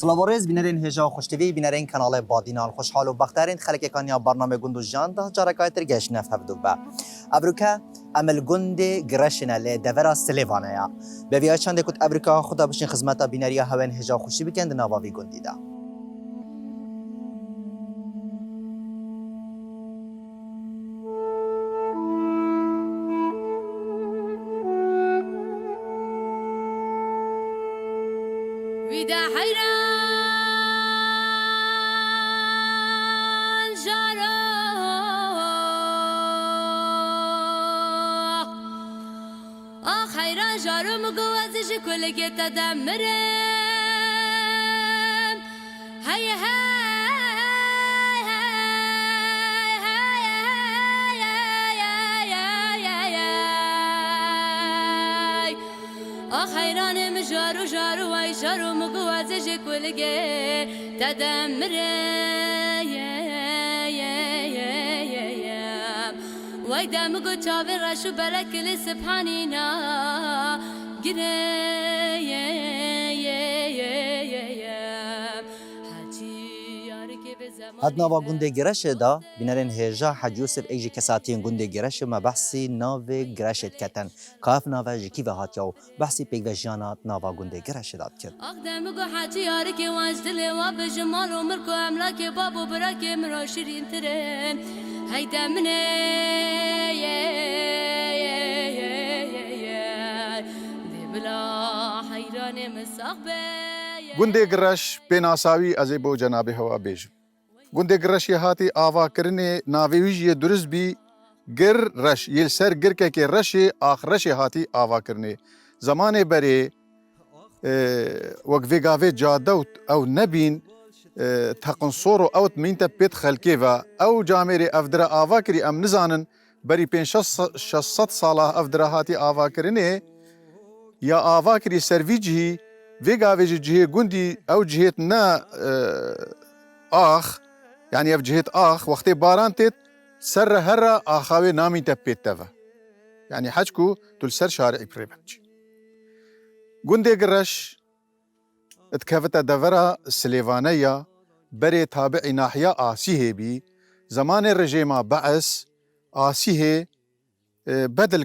سلابورز بینرین هجا خوشتوی بینرین کانال بادینال خوشحال و بخترین خلک کانیا برنامه گندو جان ده جارکای ترگش نفهمدو با ابروکا عمل گند گرشنه ل دورا سلیوانه یا به ویا چند کت ابروکا خدا بشین خدمتا بینریا هون هجا خوشی بکند نواوی گندی ده ویدا حیران جارا آخ حیران جارو مگو ازش کلگه تدمرم هی هی حیرانم جارو وای جارو مگو ازش کلگه تدمره وای دمگو چاوی رشو برکل سبحانینا گره هد نوا گنده گرش دا بینرین هجا حج یوسف ایجی کساتین گنده گرش ما بحثی ناو گرشت کتن کاف ناو جکی و هاتیاو بحثی پیگ و جانات نوا گنده گرش داد کرد آقدم گو حجی یاری که واج دل و بجمال و مرکو املاک بابو براک مرا شیرین ترین هی دمنه دی بلا حیران مساقبه گنده گرش بیناساوی از بو جناب هوا بیج گنده گرش هاتی آوا کرنه ناویجی درست بی گر رش یل سر گر که رش آخرش هاتی آوا کرنه زمان بره وقفه گاوه جادوت او نبین تقنصور اوت مینتا پیت خلکی و او جامعه افدرا آوا کری ام نزانن بری 500 ساله افدرا هاتی آوا کرنه یا آوا کری سرویجی ویگا ویجی جهه گندی او جهت نا آخ يعني اف جهت آخ وقتی باران تیت سر هر آخاوی نامی تا پیت توا يعني حجكو تل سر شارعی پریبکچی گنده گرش اتكافتا دورا سليفانيا بري تابع ناحية آسيه بي زمان الرجيمة بعث آسيه بدل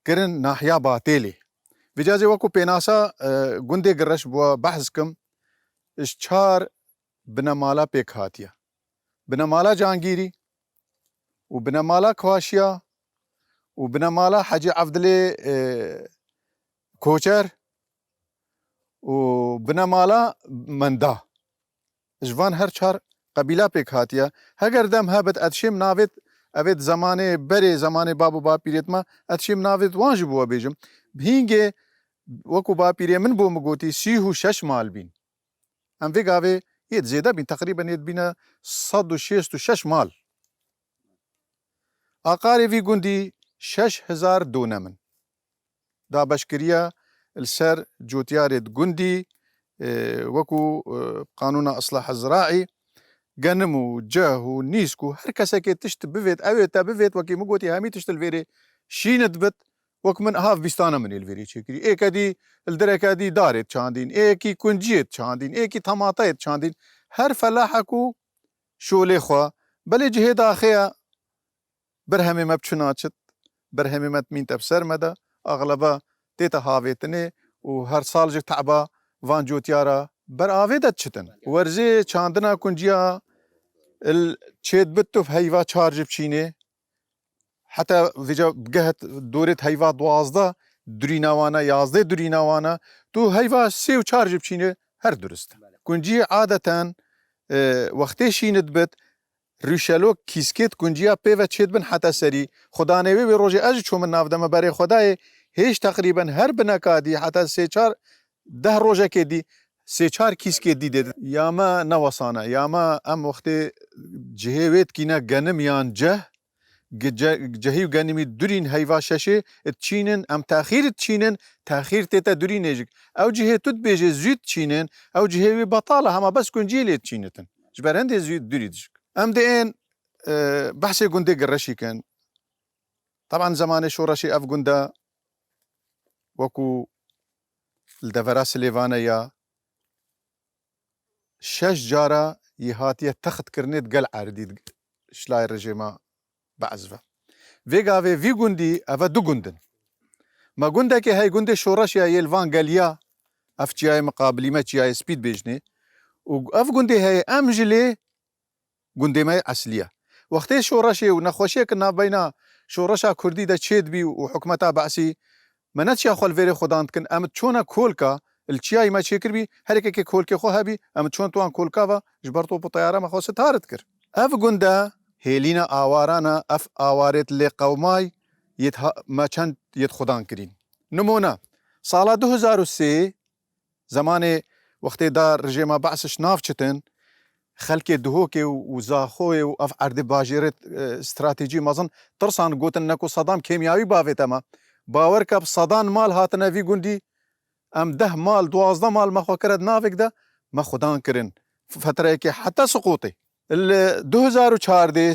كرن ناحية باتيلي وجازي وكو بيناسا گنده گرش بوا بحث كم اشچار بنمالا پیک هاتیا بنمالا جانگیری و بنمالا خواشیا و بنمالا حجی عبدالله کوچر و بنمالا مندا جوان هر چار قبیله پیک هاتیا هگر دم هبت ادشیم ناوید اوید زمانه بری زمانه بابو با پیریت ما ادشیم ناوید وانج بوا بیجم بهینگه وکو با پیری من بو مگوتی 36 مال بین ام وی گاوه يد زيادة بين تقريبا يد بين 166 مال أقاري في قندي 6000 دونمن دا بشكريا السر جوتيار قندي وكو قانون إصلاح الزراعي قنمو جاهو نيسكو هر كساكي تشت بفيت أويتا بفيت وكي مقوتي هامي تشت الفيري شينت بت وك من هاف بيستانا من الفيري شكري ايه كدي الدركة دي دارت شاندين ايه كي كنجيت شاندين ايه كي طماطيت شاندين هر فلاحكو شولي خوا بلي جهد آخيا برهمي مبچناتشت برهمي متمين تبسر مدى أغلبا تيتا هاويتني وهر سال جك تعبا وان جوتيارا بر آويدت چتن ورزي چاندنا كنجيا الچيد بتو في هيوا چارج بچيني حتى ویجا بگهت دورت هیوا 12 دریناوانا 11 دریناوانا تو هیوا 3 و 4 بچینه هر درست کنجی عادتا وقتی شیند بت ریشلو کیسکت کنجیا پیو چید بن حتی سری خدا نوی به روز اج چوم نافدم برای خدای هیچ تقریبا هر بنکادی حتی 3 4 10 روزه که دی 3 4 کیسکت دیده یا ما نوسانه یا ما ام وقتی جهویت کینا گنم یان جه جهيو غانمي دورين هيوا شاشه تشينن ام تاخير تشينن تاخير تيتا دورين يجك او جهه تدبيجي زيد تشينن او جهه بطاله هما بس كونجيلي تشينتن جبر هندي زيد دوريدجك ام دين بحثي غوندي قرشي كان طبعا زمان شورشي اف غوندا وكو الدفراس ليفانيا 6 جارة يهاتية تخت كرنيت قل عرديد شلاي رجيما بعزفة فيغافي في جندي أفا دو جندن ما جندك هاي جندي شورشيا يلفان قاليا اف جاي مقابلي ما جاي سبيد بيجني واف جندي هاي امجلي جندي ما اصليه وقتي شورشي ونخوشي كنا بينا شورشا كردي دا تشيد بي وحكمتها بعسي مناتش اخو الفيري خدان كن امت شونا كولكا الشياي ما تشكر بي هلك كولكي خو هبي امت شون توان كولكا جبرتو بطياره ما خو ستارت كر اف جندا هيلينا اوارانا اف اوارت لي قوماي ما كان يد خدان كرين نمونه سالا 2003 زماني وقتی دار رژیما بعثش ناف چتن خلکی دهوکی و زاخوی و اف عرض باجرت استراتیجی مازن ترسان گوتن نکو صدام کیمیاوی باویت اما باور کب صدان مال هاتنا وی گندی ام 10 مال 12 مال ما خو کرد نافک ده ما خدان کرن فتره که حتی سقوطی 2014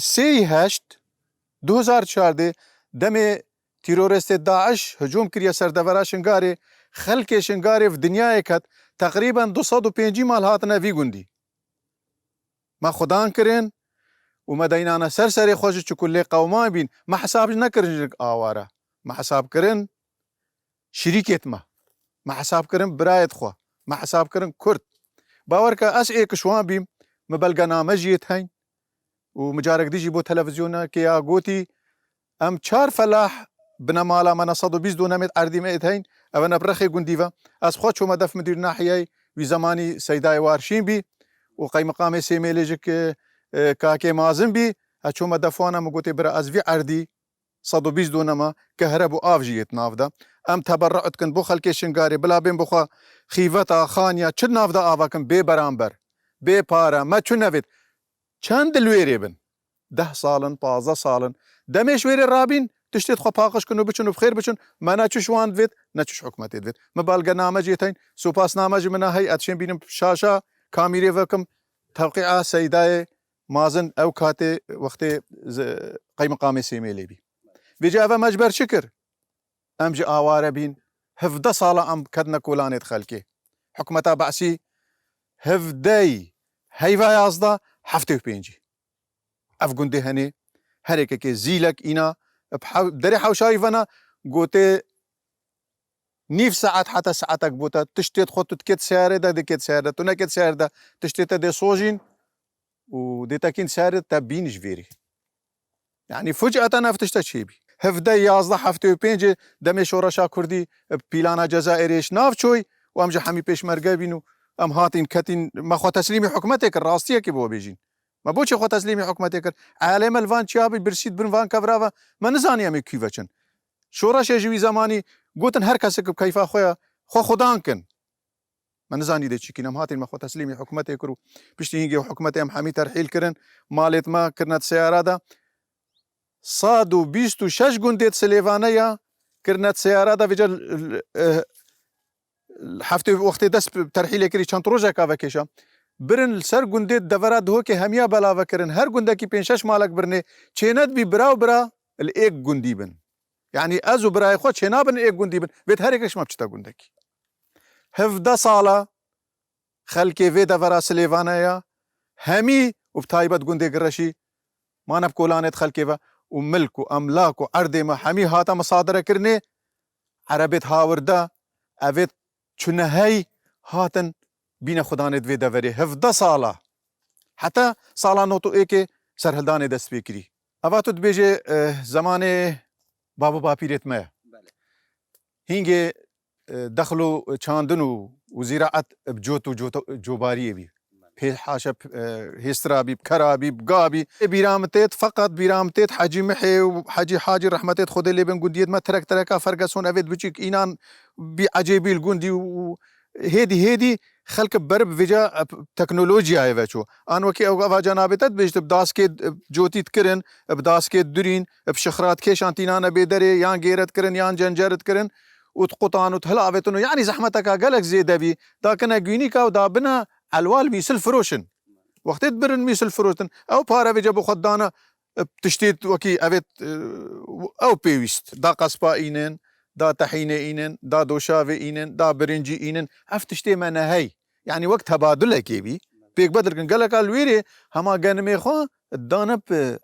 2014 دم تيرورست داعش هجوم كريا سردفرا شنغاري خلق شنغاري في دنيا كت تقريبا 250 مال هاتنا في جندي ما خدان كرين وما دينانا سرسري خوش كل قومان بين ما حساب نكرن آوارا ما حساب كرن شريكة ما حساب كرن برايت خوا ما حساب كرن كرد باوركا اسئك شوان بيم مبلغنا مجيت هين ومجارك ديجي بو تلفزيونا كيا غوتي ام 4 فلاح بنا مالا من 120 دونمت عردي مئت هين أنا برخي جنديفا أسخوت شو مدف مدير ناحية وزماني سيداي وارشين بي وقي مقامي سيميليجك كاكي مازن بي هشو مدفوانا مقوتي برا أزفي عردي 120 دونما كهربو آفجيت نافدا أم تبرعت كن بوخل كيشنغاري بلا بين بوخا خيفتا خانيا چد نافدا آفاكن بي برامبر بي بارا ما چو نفت چند الويري بن 10 سالن 15 سالن دمش ويري رابين تشتيت خو باقش كنو بچن بخير بچن ما ناتش وان فيت ناتش حكمتي فيت ما بالغ نامجيتين سوباس نامج منها هي اتشين بينم شاشه كاميري فكم توقيع سيداي مازن او كاتي وقتي قي مقامي سيميلي بي بيجافا مجبر شكر امجي اواره بين هفدا صاله ام كدنا كولانيت خلكي حكمتها بعسي هفداي هيفا يازدا حفتي بينجي افغندي هني هريكي زيلك اينا دري حوشاي فانا قوتي نيف ساعات حتى ساعتك بوتا تشتيت خطو تكيت سيارة دكيت سيارة تنكيت سيارة تشتيت دي صوجين ودي تاكين سيارة تابين جفيري يعني فجأة أنا فتشت شيبي هفدا يازدا حفتي بينجي دمي شورشا كردي بيلانا جزائريش ناف شوي وامجا حمي بيش مرقابينو ام هاتين كاتين ما خو تسليمي حكمتك الراستية كي بو بيجين ما بوش خو تسليمي حكمتك عالم الفان شابي برشيد بن فان كفرافا ما نزاني امي كيفاچن شورشا جوي زماني قوتن هر كسك بكيف خويا خو خدان كن ما نزاني دي تشكي نم هاتين ما خو تسليمي حكمتك كرو بيشتي هيجي حكمتي ام حمي ترحيل كرن مالت ما كرنت سيارة دا صادو بيستو شش قنديت سليفانيا كرنت سيارة دا فيجا حفتي وقت دس ترحيل كري چند روزا كافا كيشا برن سر قنديت دفرات هوكي هميا بلا فكرن هر قندكي بين شش مالك برني چينت بي براو برا الايك قندي بن يعني ازو براي خو چينا بن ايك قندي بن بيت هريكش ما بچتا قندكي هفدا صالا خلكي في دفرا سليفانيا همي وبتايبت قندي قرشي ما نبكولانت خلكي وملك واملاك وعردي ما حمي هاتا مصادره كرني عربت هاوردا افيت چنهي هاتن بين خدانت في دفري هفدا صالا حتى صالا نوتو ايكي سرهلدان دست بكري افاتو بيجي زماني بابا بابيرت ما هينجي دخلوا چاندنو وزراعت بجوتو جوباريه بي في حاشب هيسترابي بكرابي بقابي بيرامتيت فقط بيرامتيت حاجي محي وحاجي حاجي رحمتيت خد اللي بن قنديت ما تركا فرقسون افيد بيجيك اينان بعجيبي القندي وهيدي خلق برب فيجا تكنولوجيا ايفاتشو ان وكي او جنابتت بيجت بداسكيت جوتي تكرن بداسكيت درين بشخرات كيش انتينا بيدري يان غيرت كرن يان جنجرت كرن وتقطان وتهلافتنو يعني زحمتك قالك زيدا بي داكنا جينيكا ودابنا الوال ميسل فروشن وقت برن ميسل فروشن او بارا فيجا بخدانا بتشتيت وكي افيت او بيويست دا قصبا اينن دا طحينه اينن دا دوشافه اينن دا برنجي اينن افتشتي ما نهي يعني وقت تبادل كيبي بيك بدل كن قالك الويري هما قانمي خو الدانب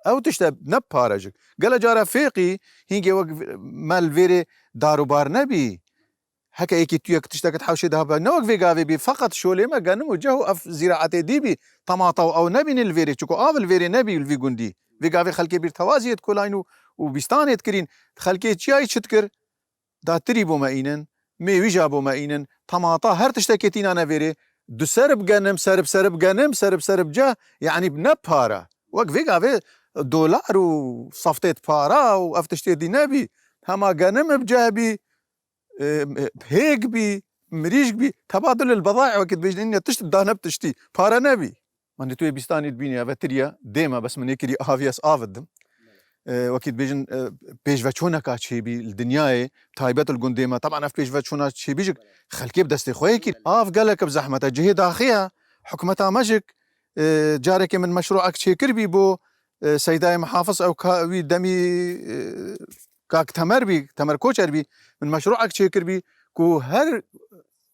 او تشتا نب بارجك قال جارا فيقي هيجي وقف مال فيري دارو بار نبي هكا ايكي تيك تشتاك تحوشي دهب نوك فيغافي بي فقط شولي ما قانم وجهو اف زراعتي دي بي طماطا او نبي الفيري تشوكو اف الفيري نبي الفي قندي فيغافي خلكي بير توازيت كولاينو وبيستاني تكرين خلكي تشاي تشتكر دا تريبو ما اينن مي ويجابو ما اينن طماطا هر تشتاكيتين انا فيري دو سرب غنم سرب غنم سرب جا يعني بنبارا وقت فيغافي دولار وصفتيت بارا وافتشتي دي نبي هما غنم بجابي هيك بي مريج بي تبادل البضائع وقت بيجنين تشتي دانب تشتي بارا نبي من توي بيستاني تبيني افاتريا ديما بس من يكري افياس افدم وقت بيجن بيج فاتشونا كاتشي بي الدنيا تايبات القنديمه طبعا اف بيج فاتشونا تشي بيجك خلكي بدستي خويكي قالك بزحمه جهد اخيها حكمتها مجك جارك من مشروعك شي كربي بو سيداي محافظ او كاوي دمي كاك تمر كوچر بي من مشروعك شي كربي كو هر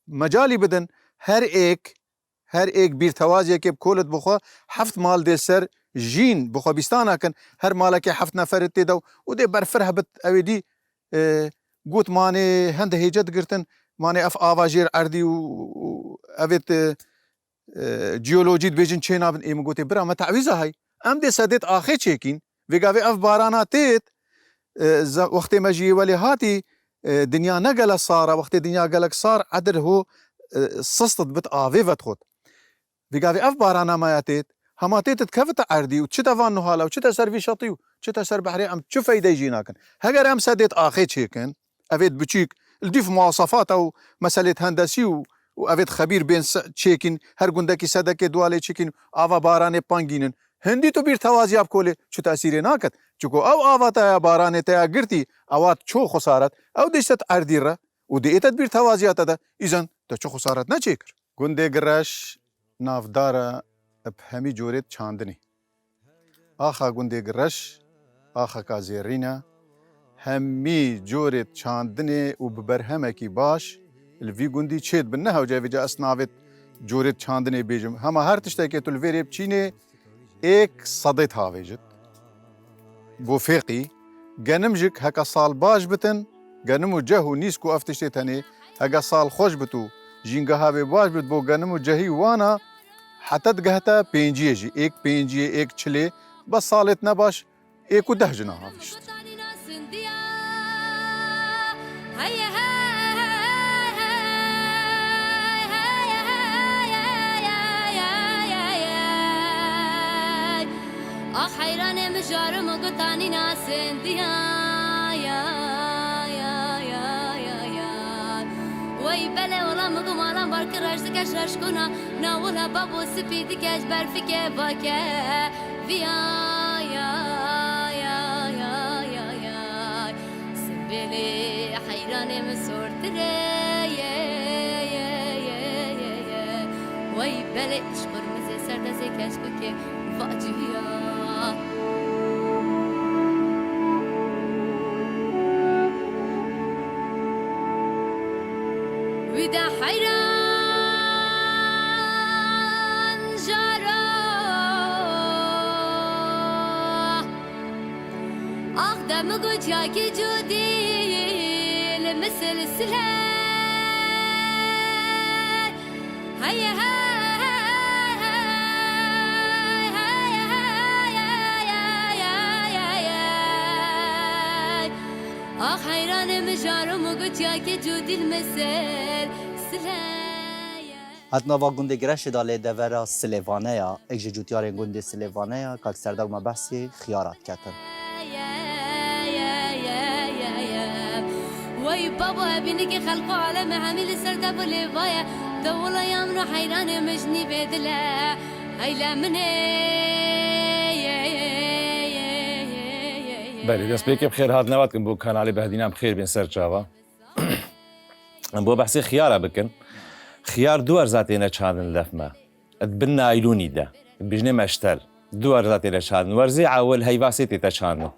مجالي بدن هر ایک بیر توازی که بکولت بخوا حفت مال دي سر جين بخوا بيستانا كان هر مالك حفت نفر تدو ودي برفرها بت اويدي قوت ماني هند هيجت قرتن ماني اف آواجير عردي و اويت جيولوجي بيجن چينا بن ايم قوتي برا ما تعويزة هاي ام دي سديت آخي چيكين ويقاوي اف بارانا تيت وقت ما جي ولي هاتي دنيا نقل صار وقت دنيا قلق صار عدل هو صصت بت آفيفت خود ويقاوي اف بارانا ما ياتيت هما تيت تكفت عردي وچتا وانو حالا وچتا سر في شطيو چتا سر بحري ام چو فايدة يجينا كن هگر ام سديت آخي چيكن اويت بچيك الديف مواصفات او مسألة هندسي و اويت خبير بين چيكن هر گندكي صدكي دوالي چيكن آوا باراني پانگينن هندي تو بير توازي اب كولي چو تأثير ناكت چوكو او آوا تايا باراني تايا گرتي اوات چو خسارت او ديشتت عردي را و دي اتت بير توازيات دا اذن تا چو خسارت نا چيكر گنده گرش نافدارا بهمي جوريت چاندني آخا گنده گرش آخا كازيرينا همي جوريت چاندني و ببرهمكي باش الفي گندي چيت بنها وجا وجا اسناوت جوريت چاندني بيجم هما هر تشتاكي تو الفيري بچيني ايك صديت هاويجت بو فيقي گنمجك هكا صال باش بتن گنمو جهو نيسكو افتشتي تاني هكا صال خوش بتو جينگا هاوي باش بت بو گنمو جهي وانا حتى دقهتا بينجيه جي ايك بينجيه ايك چلي بس صالت نباش ايكو دهجنا هاويجت حيراني مجارم وقطاني ناس انديا يا وي بلا والله مقوم على بارك راشدك اشرش كنا ناولها بابو سبيدك اجبر فيك باكا فيا يا سبيلي حيراني مسورت وي بلا اشكر مزي سردزي كشكوكي فاجيا ودا حيران جارا أقدم قجاك جودي لمثل السلام هيا حيران مجارم وقجاك جودي المثل هاتنا با گنده گرش داله دورا سلیوانه اگه جوتیار گنده سلیوانه که سردار ما بحثی خیارات کتن وای بابا ابینه که خلقو عالم حمیل سردار بلیوایا دولا یامنو حیران مجنی بدله هیلا منه بله دست بيك بخير هذا نواتكم بو كان علي بهدينا بخير بين سر جافا بو بحثي خيارة بكن خيار دوار ذاتينا چاندن لفما ادبنا ايلوني دا بجنه مشتل دوار ذاتينا چاندن ورزي عاول هيواسيتي تا چاندن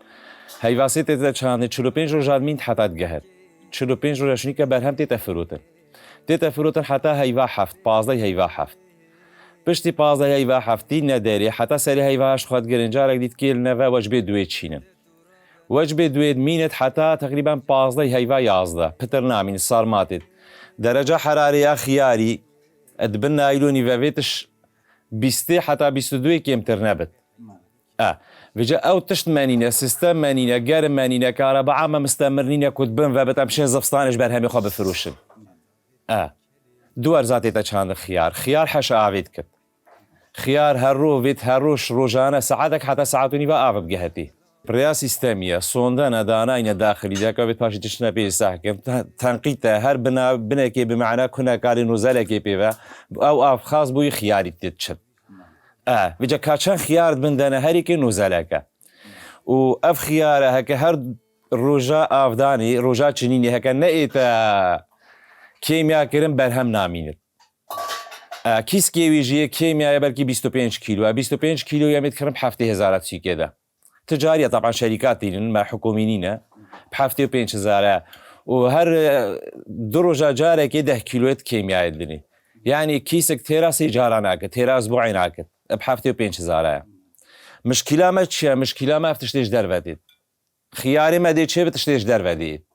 هيواسيتي تا چاندن 45 رو جادمين حتى تجهد 45 رو رشنيكا برهم تيتا فروتن حتى هيوا حفت 15 هيوا حفت پشتی 15 هیوا هفتی نداری حتی سری هیواش خود گرنجارک دید که نوه وجبه دوی چینن وجبه دوی مینت حتی تقریبا 15 هیوا 11 پتر نامین سارماتید درجه حراری خیاری ادبن نایلونی و ویتش 20 حتی 22 کمتر نبت وجا او تشت مانينا سيستم مانينا قارم مانينا كهرباء عامة مستمرين كود بن فبت امشي زفستانش برهم يخوب بفروشن دوار ذاتي تشاند خيار حش عافيت كت خيار هرو فيت هروش روجانا ساعتك حتى ساعتوني بقى بجهتي بريا سيستمية صوندنا داناين داخلي ذاك بيت باشي تشنا بي ساحكم تنقيته هر بنا كي بمعنى كنا قال نزله كي بيبا او خاص بوي خياري تتشد وجا كاتشان خيار بندنا هريكي نوزالكا و اف خياره هكا هر روجا افداني روجا چنيني هكا نئتا كيميا كرم برهم نامينت كيس كيويجي كيميا بلكي 25 كيلو 25 كيلو يمد كرم بحفتي هزارات شي كده تجارية طبعا شركات مع حكوميين بحفتي 5000 وهر دروجا جاره كده كيلوات كيميا يدني يعني كيسك تيرا سيجارة ناكت تيرا اسبوعي ناكت بحفتي 5000 مشكلة ما تشيا مشكلة ما فتشتيش درفتيت خياري ما دي تشي بتشتيش درفتيت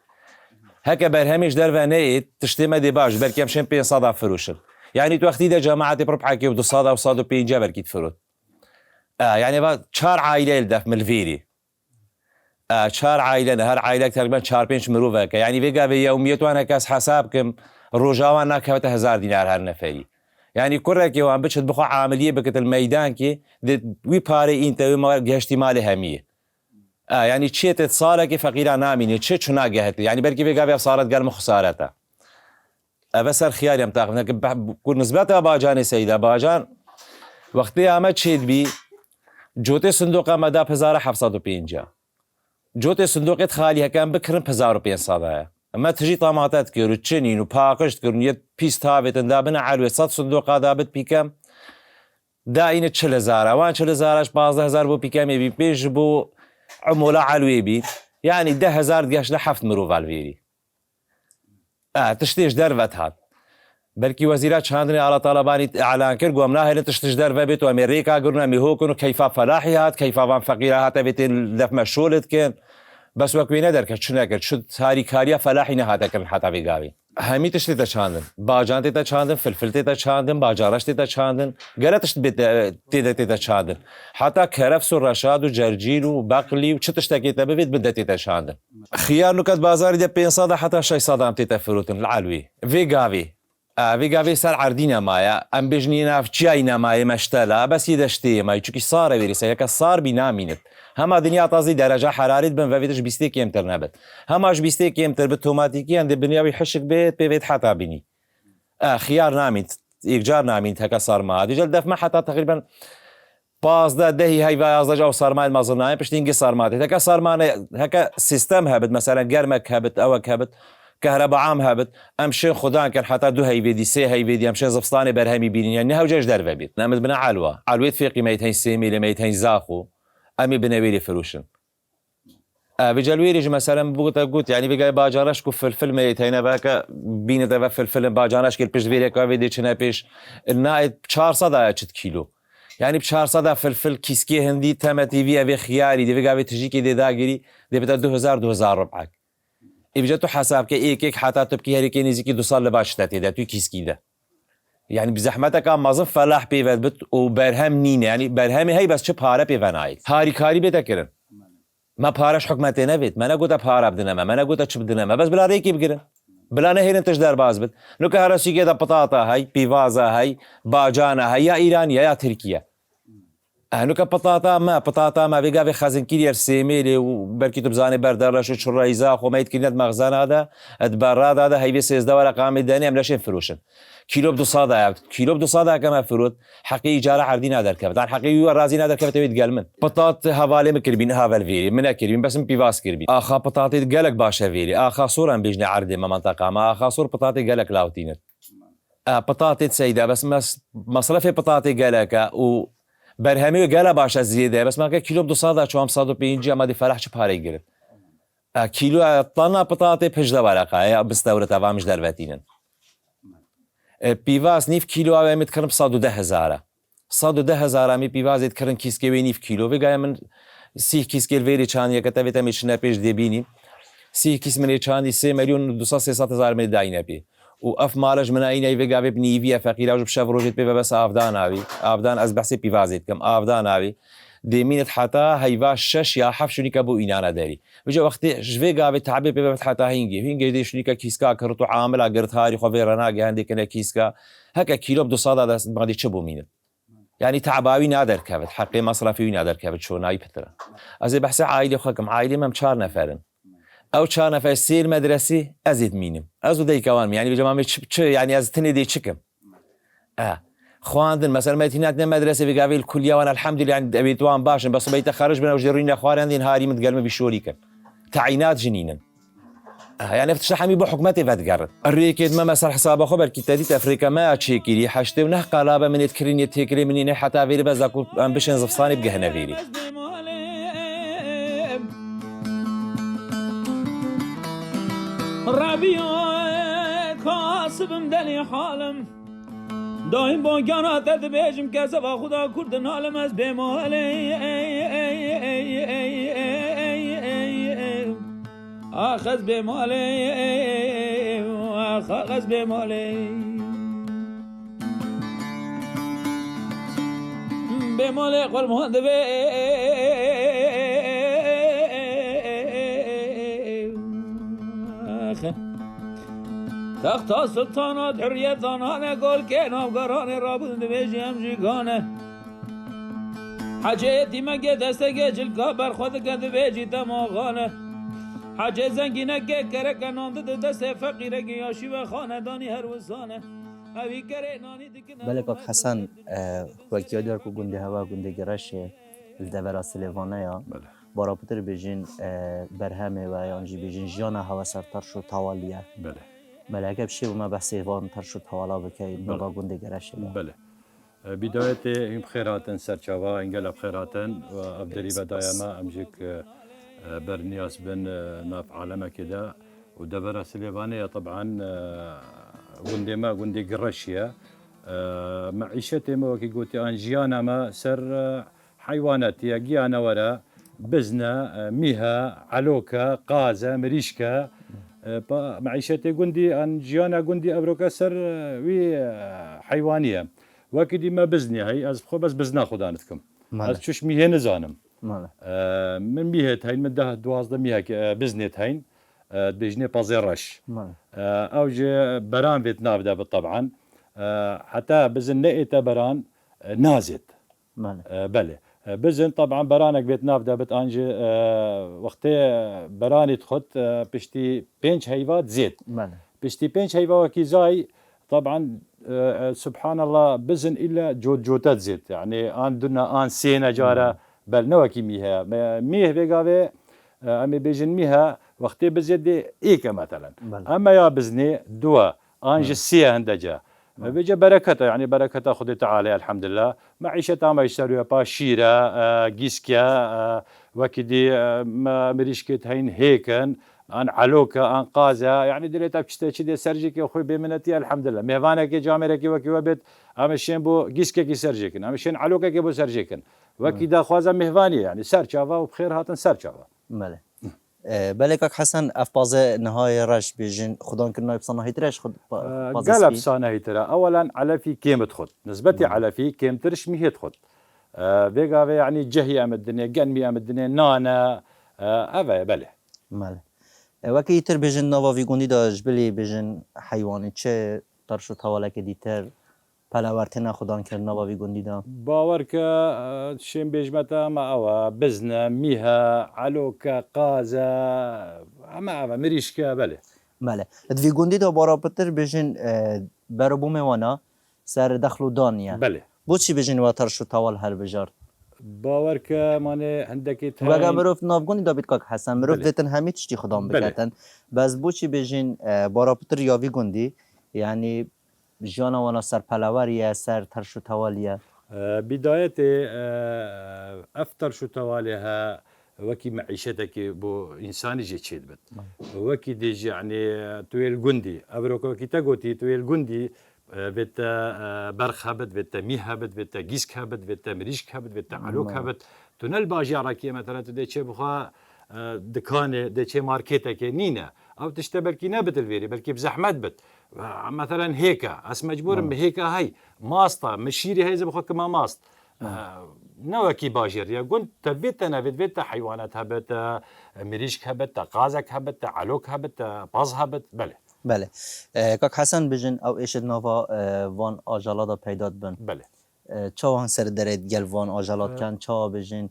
هكا برهميش درفانيت تشتي ما دي باش بركي امشين بين صدا فروشل يعني تو وقتي دا جماعتي بربحكي ودو صدا وصادو بين جا بركي تفروت يعني با 4 عائلة لدف من الفيري 4 عائلة هر عائلة تقريبا 4-5 مروفة يعني فيقا في يوميت وانا كاس حسابكم روجاوان ناكبت 1000 دينار هر نفري يعني كركي وان بتشد بخو عمليه بكت الميدان كي وي باري انت وي جهشتي مالي هميه يعني تشيت صارك فقيره نامين تشي شنا جهت يعني بركي بيقابي صارت قال خسارته بس الخيار يم تاخذ كل نسبتها باجان سيده باجان وقتها ما تشيد بي جوتي صندوق مدى 1750 جوتي صندوق خالي كان بكرم 1500 اما تجي طماطات كيرو تشنين وباقشت كرنيت بيست هافيتن دابنا علوي صد صندوق دابت بيكم داين 4000 وان 4000 15000 بو بيكم يبي بيج بو عموله علوي بي يعني 10000 دقاش لحفت مرو فالفيري تشتيش درفت هات بلكي وزيرات شاندني على طلباني اعلان كر قوم ناهي تشتيش درفه بيت وامريكا قلنا ميهوكن كيف فلاحي هات كيف فان فقيره هات بيتين لف مشولت كان بس وكوي ندر كرد شنو كرد شد هاري كاريا فلاحي نهاتا كرد حتى في قاوي همي تشتي تشاندن باجان تي تشاندن فلفل تي تشاندن باجارش تي تشاندن قالت تي تشاندن حتى كرفس ورشاد وجرجيل وبقلي وشتشتكي تبيت بدتي تشاندن خيار نكت بازار دي 500 حتى 600 ام تي تفروتن العلوي في قاوي في قاوي سال عردينا مايا ام بجنينا في جاينا مايا مشتلا بس يدشتي ماي چوكي صار ويريسا يك صار بينامينت هما دنيا تازي درجة حرارة بن فيتش 20 كيمتر نبت هماش 20 كيمتر بالتوماتيكي عند الدنيا بيحشك بيت حتى بني خيار ناميت إيجار ناميت هكا صار ما هذا جل دف ما حتى تقريبا باز ده دهي هاي باز جو صار ما المازناي باش تنقي صار ما هكا صار ما هكا سيستم هبت مثلا قرمك هبت اوك هبت كهرباء عام هبت امشي خدان كان حتى دو هاي فيدي سي هاي فيدي امشي زفصاني برهمي بين يعني هوجاش درفه بيت نامد بنا علويت في قيمتين سيمي لميتين زاخو امي بنويري فروشن بجلويري مثلا قلت يعني بقى باجارش كو فلفل ميتين باكا بين ده فلفل باجارش كل بيش فيري كو فيدي چنا بيش النايت 400 كيلو يعني ب 400 فلفل كيسكي هندي تمتي في ابي خياري دي بقى تجي كي دي داغري دي بتا 2000 ربعك اجتو حساب كي ايك حتى تبكي هري كي نزيكي 200 لباش تاتي ده تو كيسكي ده يعني بزحمتك مازن فلاح بيفت وبرهم نينه يعني برهمي هي بس چه پاره بيفنايت هاري كاري بتكرن ما پارش حكمتي نبيت ما نقول پاره بدنما ما نقول چ بدنما بس بلا ريكي بگرن بلا نهين تش در باز بت نو که هرسي كده بطاطا هي بيفازا هي باجانا هي يا ايران يا تركيا نو که بطاطا ما بيقى بخزن كير سيميلي وبركي تبزاني بردرش شريزا خو ما يتكنت مخزن هذا ادبار هذا هي بيسز دور رقم داني املاشين فروشن كيلو ب 200 كيلو ب 200 كما فرود حقي اجاره عردي نادر كبت عن حقي رازي نادر كبت بيت قال من بطاط هوالي مكربين هافل فيري من كربين بس بيواس كربين اخا بطاطي قالك باشا فيري اخا صوره بيجني عردي ما منطقه ما اخا صور بطاطي قالك لاوتينت بطاطي سيده بس مصرف بطاطي قالك و برهمي قال باشا زياده بس ما كيلو ب 200 450 ما دي فرح چه پاره گرفت كيلو طنا بطاطي پجده ورقه بستورت اوامش دروتينن بيواس نيف كيلو اوه متكرم 110,000 110,000 پیوازێت کردن کیسکەوێ نیف کیلۆ بگای من 30 کیسکێل وێری چانیەکە تەوێتە میشنە پێش دێبینی 30 کیسمنێ چاندی 3 ملیۆن 200,000 من داینە پێ و ئەف ماڵەش مناینەی بگاوێ بنیویە فەقیراژ بشە ڕۆژێت پێ بەس ئافداناوی ئافدان ئەس بەسی پیوازێت کەم ئافداناوی دێمینت حتا هەیوا 6 یا 7 شونیکە بۆ ئینانە دەری بجە وەختی ژێ گاوێت تعبێ پێ بەبێت حتا هینگی دێ شونیکە کیسکا کرد و عاملا گرتهاری خۆ بێ ڕەناگە هەندێکە کیسکە هەکە کیلۆ 200 دەست مادی چ بۆ مینت يعني تعباوي نادر كابت حقي مصرفي نادر كابت شو ناي بترا ازي بحث عائله خكم عائله ما 4 نفرن او 4 نفر سير مدرسي ازيد مينم ازو دي كوان يعني بجماعه يعني از تني دي تشكم خواندن مثلا ما تيناتنا مدرسه بقابل الكليه وانا الحمد لله عند ابي توان باشن بس بيت خرج بنا وجرينا اخوان دين هاري متقلمه بشوريك تعيينات جنينا يعني افتش حمي بحكمتي فتقرر الريكيد ما مسار حساب خبر كتاديت افريقيا ما تشيكيري حشته ونه قلابه من تكرين يتكري مني حتى فيري بزاكو امبيشن زفصاني بقهنا فيري ربيع كاسبم دلي حالم دایم با گناه بهجم کسا و خدا کردن حالم از بمالی آخذ بمالی آخذ بمالی بمالی قل مهند تخت سلطانات حریت آنانه گل که نامگرانه را بودن بیجی همجیگانه حجیتی مگه دستگه جلکا بر خود گد بیجی دماغانه حجی زنگینه که کرک نانده دست فقیره گیاشی و خاندانی هر وزانه اوی کره نانی دیگه بله کاک حسن وقتی دار کو گنده هوا گنده گرش الدورا سلیوانه یا بارا پتر بیجین برهمه و یانجی بیجین جانا هوا سرتر شو توالیه بله ملکه بشی و ما بحثی وان تر شو توالا بکی نگاه گنده گرش بله بداية هم بخيراتن سرچاوا انجل بخيراتن وابدري بداية ما امجيك برنياس بن ناف عالمه كده ودبر سليفانية طبعا غندي ما غندي قرشية معيشتي ما وكي قلت انجيانا ما سر حيوانات يجيانا ورا بزنة ميها علوكا قازة مريشكا معيشتي غندي انجيانا غندي ابروكا سر وي حيوانية وكدي ما بزني هي از خو بس بزنا خدانتكم از چش ميهه نزانم من ميهت هين من ده 12 ميهه بزنت هين بجني بازيرش او جي بران فيتنام ده طبعا حتى بزن نئت بران نازت بله بزن طبعا برانك فيتنام ده بتانجي وقت براني تخت بشتي 5 هيوات زيت بشتي 5 هيوات كي زاي طبعا سبحان الله بزن إلا جوتات زيت يعني عندنا سينا جارة بل نوكي ميه بيقاوي أمي بيجن ميها وقتي بزيد إيكا مثلا أما يا بزني دوا سيا هندجا بيجا بركته يعني بركته خدي تعالى الحمد لله معيشة ما يشتروا باشيرة جيسكيا وكدي ما مريشكت هين هيكن ان علوكا ان قازا يعني دليت ابشتي دي سرجيكي اخوي بمنتي الحمد لله ميفانا كي جامركي وكي وبت امشين بو جيسكي كي سرجيكن امشين علوكا كي بو سرجيكن وكي دا خوازا مهفاني يعني سرچاوا وبخير هاتن سرچاوا بله بله کاک حسن افبازه نهای رش بیجین خدان کرنا بصنا هیترش خود قلب صانه هيترا اولا على في كيمت خد نسبتي على في كيمترش ميهت خد بيغا يعني جهي ام الدنيا قنمي ام الدنيا نانا افا بله بله وکی تر بیجن نوا ویگونی داش بلی بیجن حیوانی چه ترشو تواله که دیتر پلاورتنا خدان کرد نوا ویگونی دا باور که شیم بیجمتا ما اوا بزنه میها علوکا قازا اما اوا مریشکا بله بله ویگونی دا بارا پتر بیجن برو بومه وانا سر دخلو دانیه بله بو چی بیجن و ترشو توال هر بجار باور که مانه هندکی و اگر مروف نافگونی دا بیت کاک حسن مروف دیتن همی چی خدام بکتن بس بو چی بیجین بارا پتر یاوی گوندی یعنی جانا وانا سر پلاوریه سر ترشو توالیه بداية افتر شو تواليها وكي معيشتك بو انسان يجي تشيد بت وكي ديجي يعني تويل جندي ابروك وكي تاغوتي تويل جندي ویتا برخ هبت ویتا می هبت ویتا گیسک هبت ویتا مریشک هبت ویتا علوک هبت تونل باجی راکی مثلا تو دیچه بخوا دکانه دیچه مارکته که نینه او تشته بلکی نبت الویری بلکی بزحمت بت مثلا هيك اس مجبور بهيك هاي ماسطه مشيري هاي زي بخوك ما ماست نوكي باجر يا قلت تبيت انا فيت حيوانات هبت مريشك هبت قازك هبت علوك هبت باز هبت بله بله کاک حسن بجن او ایشد نوا وان آجالادا پیداد بن بله چاوان سر درد گل وان آجالات کن چا بجن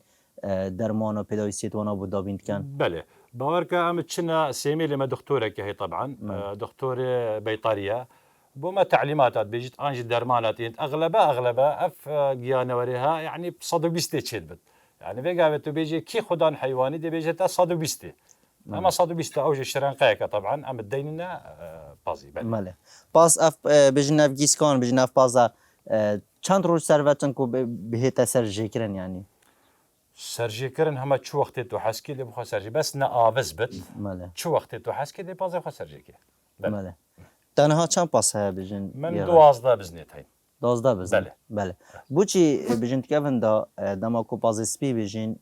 درمان و پیدای سیتوانا بودا بیند کن بله باورك ام تشنا سيمي لما دكتورك هي طبعا دكتور بيطريه بوما تعليمات بيجت انجي درمانات اغلبها اف جيانوريها يعني بصدو بيستي تشدبت يعني فيجا بيجي كي خدان حيواني دي بيجي تا صدو بيستي اما صدو بيستا اوج الشرنقيك طبعا ام الديننا بازي بله ماله باز اف بجن اف گیسکان بجن اف بازا چند روز سروتن کو بهت سر جکرن يعني سرجي كرن هما شو وقت تو حسكي دي بخو سرجي بس ناافز بت ماله شو وقت تو حسكي دي بازي خو سرجي كي ماله تنها چند پاس ها بجن من دوازده بزنيت هين 12 بزن بله. بله بوچی بجن تکفن دا دما کو پاز سپی بجن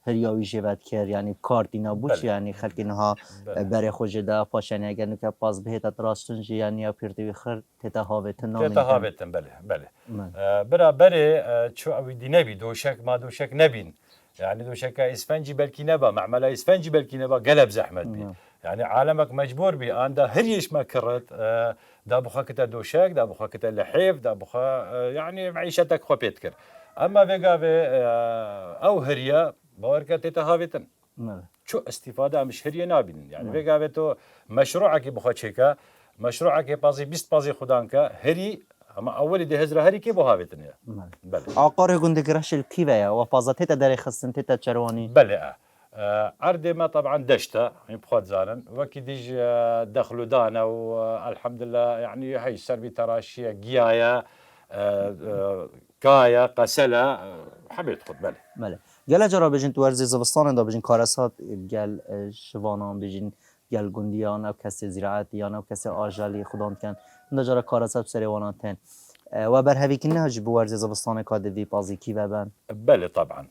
هریاوی جواد کر یعنی کارتینا بوچ بله. یعنی خلقینها بله. برای خوش دا پاشنی اگر نو که پاز بهت تراستن جی یعنی یا پیرتوی خر تتا هاوتن نامن تهابتن بله برا بري شو اوي دي نبي دوشك ما دوشك نبين يعني دوشك اسفنجي بلكي نبا معمله اسفنجي بلكي نبا قلب زحمت بي يعني عالمك مجبور بي ان دا هريش ما كرت دا بخا كتا دوشك دا بخا كتا لحيف دا بخا يعني معيشتك خو بيتكر اما فيغا او هريا باوركا تتهابتن شو استفاده مش هريا نابين يعني فيغا تو مشروعك بخا تشيكا مشروعك بازي بيست بازي خدانكا هري اما اول دي هزره هري كي بوهابتن بله عقار گنده گرش کی ویا و پازا تتا در خصن تتا چروانی بله عرض ما طبعا دشته يعني بخوت زانن وكي ديج دخلوا دانا والحمد لله يعني هي سربي تراشيه جيايا كايا قسله حبيت خد بله بله گله جرا بجن تو ورزی زبستان دا بجن کارسات گل شوانان بجن گل گندیان او کسی زراعت یا او کسی آجالی خدان کن دا جرا کارسات سری وانان تن و بر هوی کنه هج بو ورزی زبستان کادوی پازی کی ببن بله طبعا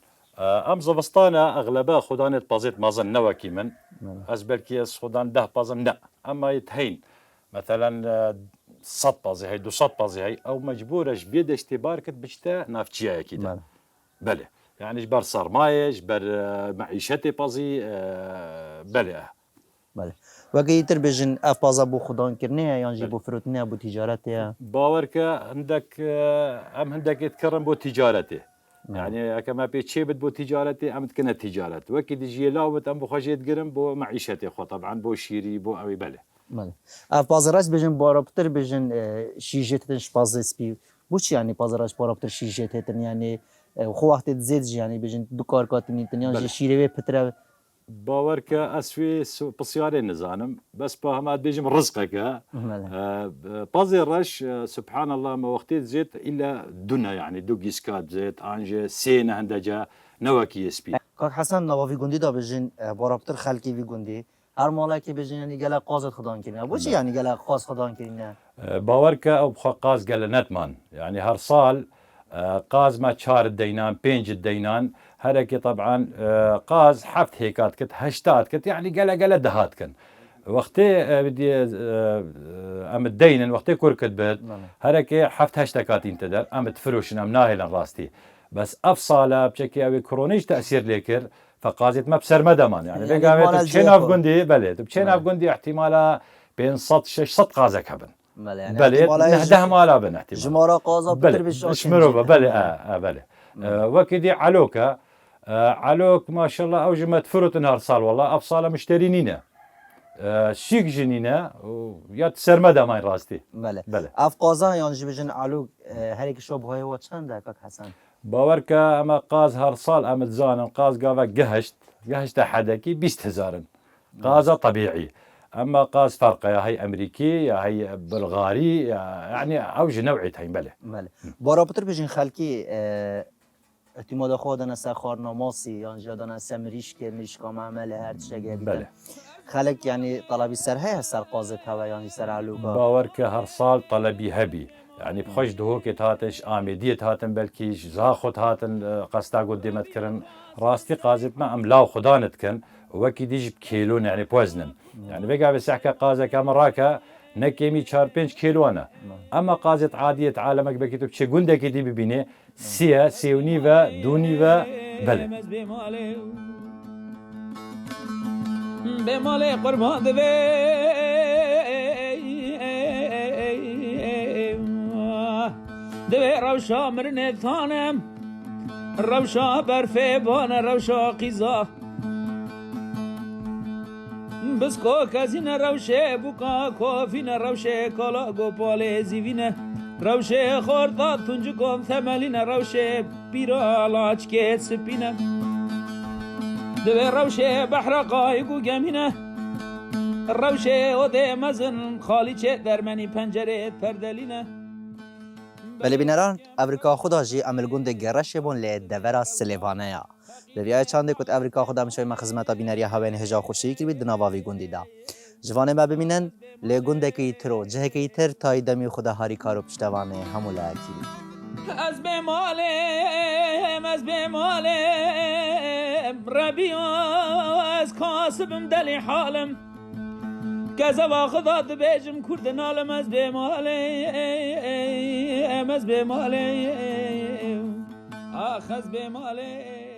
ام زبستانه اغلبها خدانه بازيت مازن نوكي من ازبلكي خدان ده بازن لا اما يتهين مثلا صد بازي هي 200 بازي هي او مجبورش بيد اشتبار كت بشتا نافتشيا كده بله يعني جبر صرمايه جبر معيشتي بازي بله بله وقتی تر بجن اف بازا بو خدان کرنه یا جی بو فروتنه بو تجارته باورك عندك يتكرم بو تجارته يعني كما بيتشي بو تجارتي ام تكنا تجارت وكي ديجي لاوت ام بخجيت قرم بو معيشتي خو طبعا بو شيري بو اوي بله بله اف بازاراش بجن بارابتر بجن شیجتش باز سپی بو چی یعنی بازاراش بارابتر شیجتتن یعنی خو وقت زید يعني بجن دو کار کاتنی تنیا جی شیره پتر باورك اسوي بسياري نزانم بس بهما بيجم رزقك بازي رش سبحان الله ما وقت زيت الا دنا يعني دوغ اسكات زيت انجي سينا هندجا نوكي سبي کاک حسن نواوی گندی دا بجن بارابتر خلکی وی گندی هر مالا که بجن یعنی گله قازت خدان کنه بو چی یعنی گله قاز خدان کنه باورك او قاز قال نتمان يعني هر صال قاز ما شار الدينان بينج الدينان هركي طبعا قاز حفت هيكات كت هشتات كت يعني قلا دهات كن وقتي بدي ام الدين وقتي كركت بيت هركي حفت هشتكات انتدر ام تفروش ام ناهلا راستي بس افصاله بشكي اوي كرونيش تاثير ليكر فقازت ما بسر مدمان يعني بقى تشيناف قندي بلد بتشيناف قندي احتماله بين صد شش صد قازك هبن بله نهده مالا بن احتمال جمارا قازا بتر بش اشمروا بله بله وكدي علوكا علوك ما شاء الله اوجمت فروت نهار صال والله افصاله مشترينينا شيك جنينا يا تسرمدا ماي راستي بله اف قازا يعني بجن علوك هريك شوب هاي هو چند كاك حسن باوركا اما قاز هار صال ام تزان قاز قاوا قهشت حدكي 20000 قازا طبيعي اما قاز فرقه يا هي امريكي يا هي بلغاري يعني اوج نوعيه هي بله بارابتر بجن خلکی اعتماد خودن سخار نماسی یا جادن سمریش که نشکام عمل هر چه بله خلق يعني طلبي سر هي سر قازت هوا يعني سر علوبا باور که هر سال طلبی هبی يعني بخوش دهوكت هاتش آمديت هاتن بلكيش زاخت هاتن قستا قدمت كرن راستي قازت ما ام لاو خدانت كن وكي ديج بكيلون يعني بوزنن يعني بقى بسحكه قازه كامراكا نكيمي 4-5 كيلو انا اما قازت عاديه عالمك بكيتو بشي قندك دي ببيني سيا سيونيفا دونيفا بله بمال قربان دوی روشا مرنه تانم روشا برفه بانه روشا قیزا بسکو کزین روشه بوکا کوفین روشه کالا گوپاله زیوینه روشه خوردا تونج کن ثملین روشه بیرا لاچ که سپینه دوی روشه بحر قایگو گمینه روشه اوده مزن خالی چه درمنی پنجره پردلینه بله بینران امریکا خدا جی عمل گند گرش بون لی دورا سلیوانه یا لویای چانده کت امریکا خدا مشوی من خدمتا بینری هاوین هجا خوشی کری بید دنواوی گندی دا جوانه ما ببینن لی گنده که ترو جه که تر تای دمی خدا هاری کارو پشتوانه همو لعکی از بمالم ربی از کاسبم دلی حالم کذا خدا دبیجم کرد نالم از بمالم آخ از بمالم